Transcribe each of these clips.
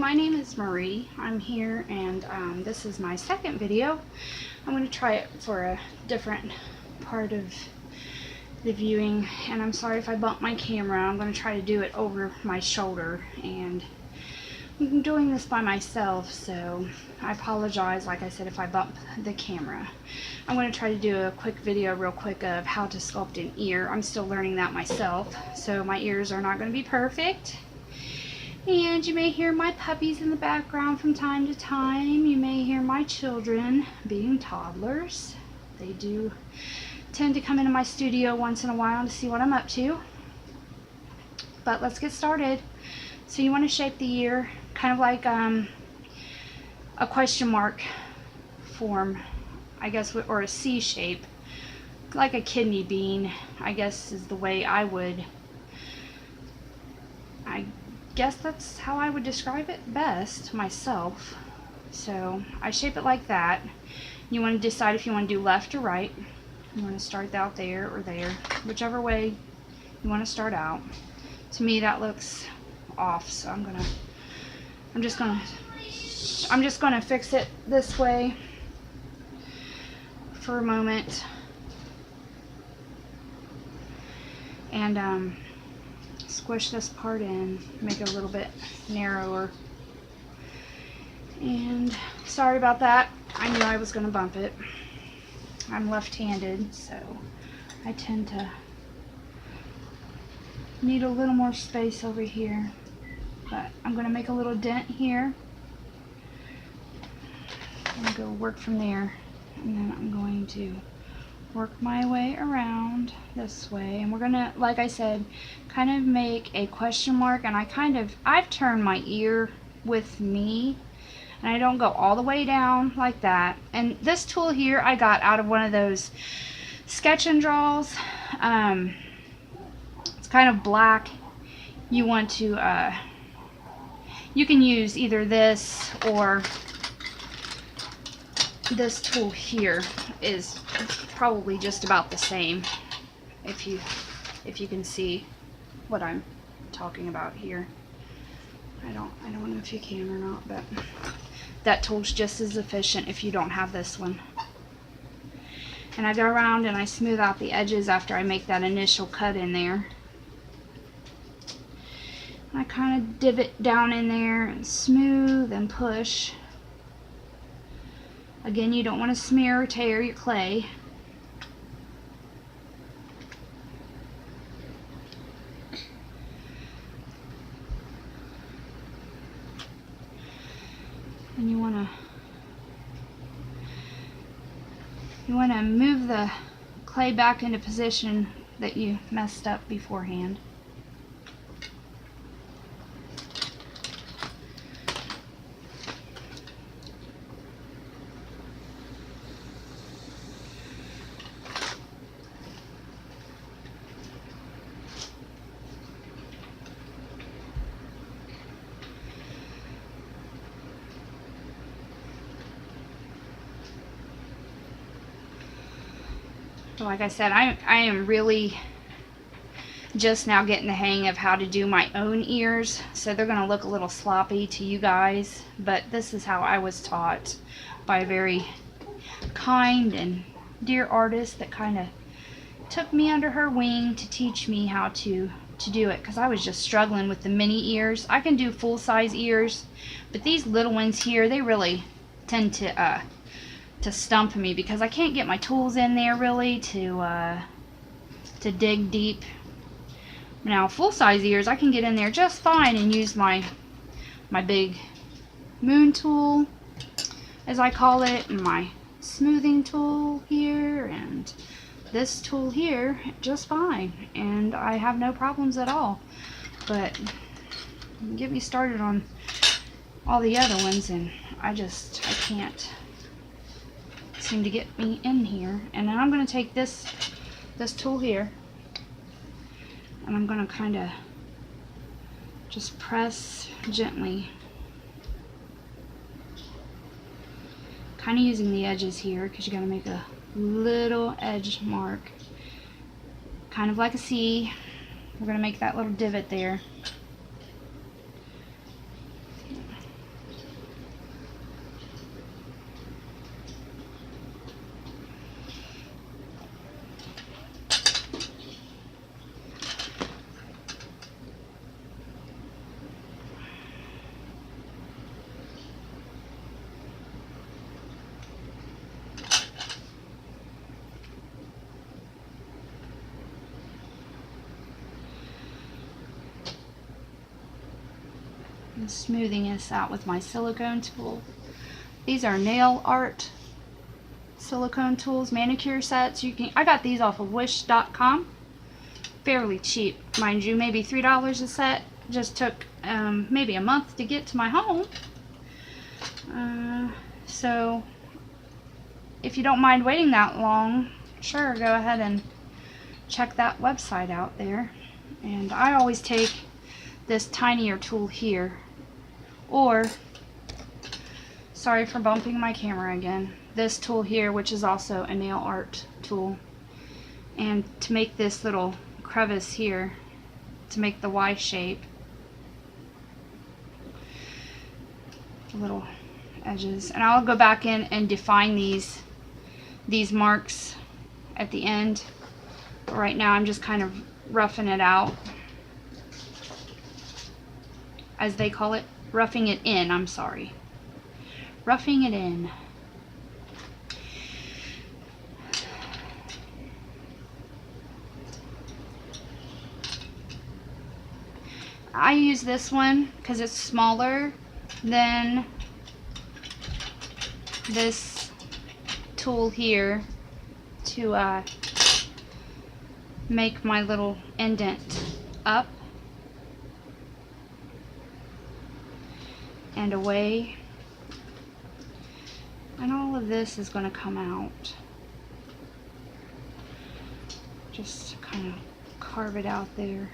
my name is Marie. I'm here and this is my second video. I'm going to try it for a different part of the viewing, and I'm sorry if I bump my camera. I'm going to try to do it over my shoulder, and I'm doing this by myself, so I apologize, like I said, if I bump the camera. I'm going to try to do a quick video real quick of how to sculpt an ear. I'm still learning that myself, so my ears are not going to be perfect. And you may hear my puppies in the background from time to time. You may hear my children being toddlers. They do tend to come into my studio once in a while to see what I'm up to. But let's get started. So you want to shape the ear kind of like a question mark form, I guess, or a C shape, like a kidney bean, I guess is the way I guess that's how I would describe it best myself. So I shape it like that. You want to decide if you want to do left or right. You want to start out there or there, whichever way you want to start out. To me that looks off, so I'm just gonna fix it this way for a moment, and squish this part in, make it a little bit narrower. And sorry about that, I knew I was going to bump it. I'm left-handed, so I tend to need a little more space over here, but I'm going to make a little dent here and go work from there, and then I'm going to work my way around this way, and we're gonna, like I said, kind of make a question mark. And I've turned my ear with me, and I don't go all the way down like that. And this tool here I got out of one of those sketch and draws. It's kind of black. You want to you can use either this or this tool here is probably just about the same, if you can see what I'm talking about here. I don't know if you can or not, but that tool's just as efficient if you don't have this one. And I go around and I smooth out the edges after I make that initial cut in there. I kind of divot down in there and smooth and push. Again, you don't want to smear or tear your clay. And you want to move the clay back into position that you messed up beforehand. Like I said, I am really just now getting the hang of how to do my own ears, so they're going to look a little sloppy to you guys, but this is how I was taught by a very kind and dear artist that kind of took me under her wing to teach me how to do it, because I was just struggling with the mini ears. I can do full-size ears, but these little ones here, they really tend to stump me because I can't get my tools in there really to dig deep. Now full-size ears I can get in there just fine and use my big moon tool, as I call it, and my smoothing tool here and this tool here just fine, and I have no problems at all. But get me started on all the other ones and I can't seem to get me in here. And then I'm going to take this tool here and I'm going to kind of just press gently, kind of using the edges here, because you got to make a little edge mark, kind of like a C. We're going to make that little divot there. I'm smoothing this out with my silicone tool. These are nail art silicone tools, manicure sets. I got these off of wish.com. Fairly cheap, mind you, maybe $3 a set. Just took maybe a month to get to my home. So if you don't mind waiting that long, sure, go ahead and check that website out there. And I always take this tinier tool here, or, sorry for bumping my camera again, this tool here, which is also a nail art tool. And to make this little crevice here, to make the Y shape, the little edges. And I'll go back in and define these marks at the end. But right now I'm just kind of roughing it out, as they call it. Roughing it in, I'm sorry. Roughing it in. I use this one because it's smaller than this tool here to make my little indent up and away, and all of this is going to come out. Just kind of carve it out there.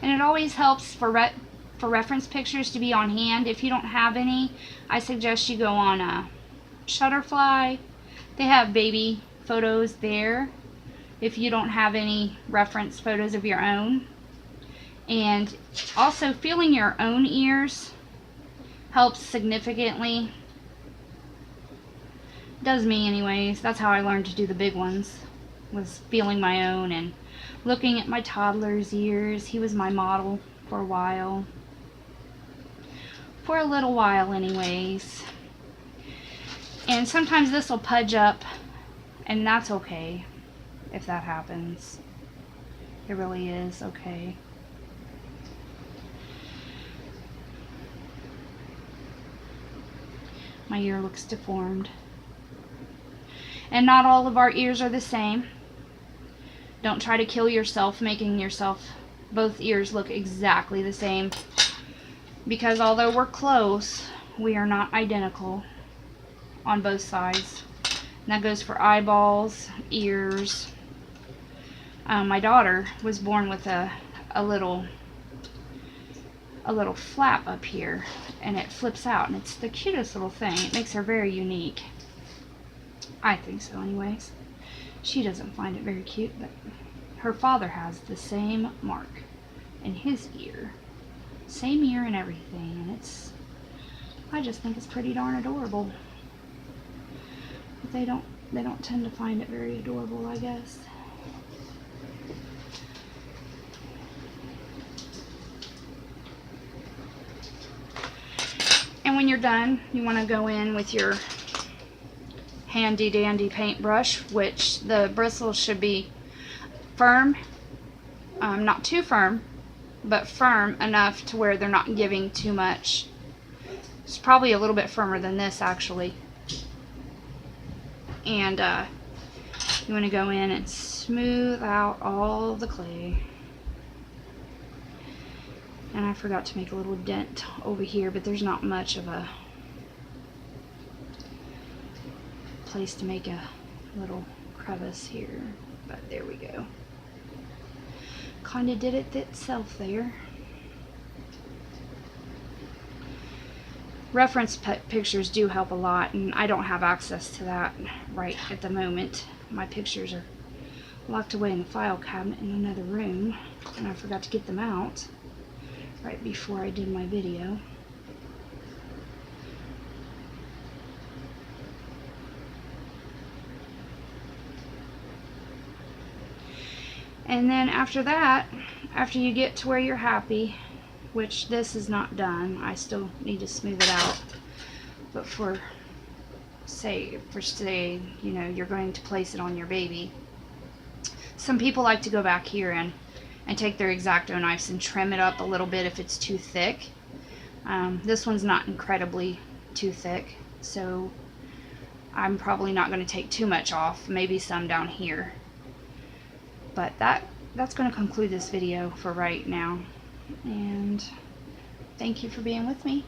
And it always helps for reference pictures to be on hand. If you don't have any, I suggest you go on Shutterfly. They have baby photos there if you don't have any reference photos of your own. And also, feeling your own ears helps significantly. Does me anyways. That's how I learned to do the big ones, was feeling my own and looking at my toddler's ears. He was my model for a while. For a little while anyways. And sometimes this will pudge up, and that's okay if that happens. It really is okay. My ear looks deformed. And not all of our ears are the same. Don't try to kill yourself making both ears look exactly the same, because although we're close, we are not identical on both sides. And that goes for eyeballs, ears. My daughter was born with a little flap up here, and it flips out, and it's the cutest little thing. It makes her very unique. I think so anyways. She doesn't find it very cute, but her father has the same mark in his ear. Same ear and everything, and I just think it's pretty darn adorable. But they don't tend to find it very adorable, I guess. And when you're done, you want to go in with your handy dandy paintbrush, which the bristles should be firm, not too firm, but firm enough to where they're not giving too much. It's probably a little bit firmer than this actually. And you want to go in and smooth out all the clay. And I forgot to make a little dent over here, but there's not much of a place to make a little crevice here, but there we go. Kinda did it itself there. Reference pictures do help a lot, and I don't have access to that right at the moment. My pictures are locked away in the file cabinet in another room, and I forgot to get them out right before I did my video. And then after that, after you get to where you're happy, which this is not done, I still need to smooth it out, but for say, you know, you're going to place it on your baby. Some people like to go back here and take their X-Acto knives and trim it up a little bit if it's too thick. This one's not incredibly too thick, so I'm probably not going to take too much off, maybe some down here. But that's going to conclude this video for right now, and thank you for being with me.